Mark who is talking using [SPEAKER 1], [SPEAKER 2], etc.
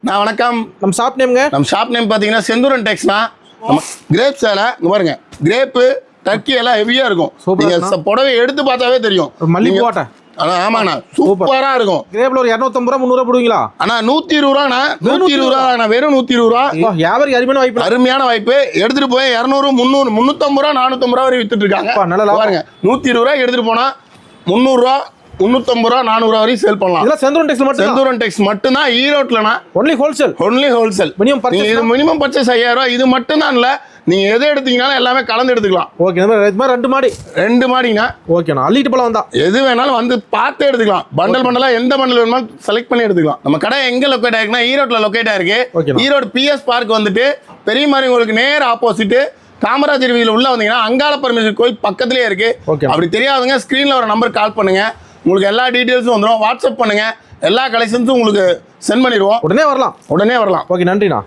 [SPEAKER 1] நான் வணக்கம்.
[SPEAKER 2] நம்ம ஷாப் நேம்ங்க?
[SPEAKER 1] நம்ம ஷாப் நேம் பார்த்தீங்கன்னா செந்தூரன் டெக்ஸ்னா. நம்ம கிரேப் சேலை இங்கே பாருங்க, கிரேப்பு டர்க்கி எல்லாம் ஹெவியாக இருக்கும். நீங்கள் புடவை எடுத்து பார்த்தாவே தெரியும்.
[SPEAKER 2] மல்லிகை போட்டேன்.
[SPEAKER 1] ஆமாண்ணா, சூப்பரா இருக்கும்.
[SPEAKER 2] கிரேப்ல ஒரு 250 ரூபா 300 போடுவீங்களா?
[SPEAKER 1] அண்ணா 120 ரூபாண்ணா, 120 ரூபா, வெறும் 120 ரூபா.
[SPEAKER 2] வியாபாரி அருமையான வாய்ப்பு,
[SPEAKER 1] அருமையான வாய்ப்பு. எடுத்துட்டு போய் 200 300 350 ரூபா 450 ரூபா வரை வித்துட்டு இருக்காங்க. பாருங்க, 120 ரூபாய் எடுத்துட்டு போனா 300 ரூபா 350 ரூபா 400 ரூபா வரையும் சேல் பண்ணலாம்.
[SPEAKER 2] இதெல்லாம் செந்தூரன் டெக்ஸ் மட்டும்.
[SPEAKER 1] செந்தூரன் டெக்ஸ் மட்டும் தான் ஈரோட்லனா.
[SPEAKER 2] Only wholesale.
[SPEAKER 1] Only wholesale. Minimum purchase 5000 ரூபாய். இது மட்டும் தான் இல்ல, நீங்க எதை எடுத்தீங்கனாலும் எல்லாமே கலந்து எடுத்துக்கலாம்.
[SPEAKER 2] ஓகே, இந்த மாதிரி ரெண்டு மாடினா
[SPEAKER 1] ஓகேண்ணா.
[SPEAKER 2] அள்ளிட்டு போல வந்தா
[SPEAKER 1] எது வேணாலும் வந்து பார்த்து எடுத்துக்கலாம். பண்டல் பண்டலா எந்த பண்டல் வேணுமாலும் செலக்ட் பண்ணி எடுத்துக்கலாம். நம்ம கடை எங்க லொக்கேட் ஆயிருக்குன்னா ஈரோட்ல லொக்கேட் ஆயிருக்கு. ஈரோடு பிஎஸ் பார்க் வந்துட்டு பெரியமாரி உங்களுக்கு நேர் ஆப்போசிட் காமராஜர் வீதியில் உள்ள வந்தீங்கன்னா அங்காள பரமேஸ்வரர் கோயில் பக்கத்துலயே இருக்கு. அப்படி தெரியாதவங்க ஸ்கிரீன்ல ஒரு நம்பர் கால் பண்ணுங்க, உங்களுக்கு எல்லா டீடைல்ஸும் வந்துடும். வாட்ஸ்அப் பண்ணுங்க, எல்லா கலெக்ஷன்ஸும் உங்களுக்கு சென்ட் பண்ணிடுவோம்.
[SPEAKER 2] உடனே வரலாம்.
[SPEAKER 1] ஓகே, நன்றிண்ணா.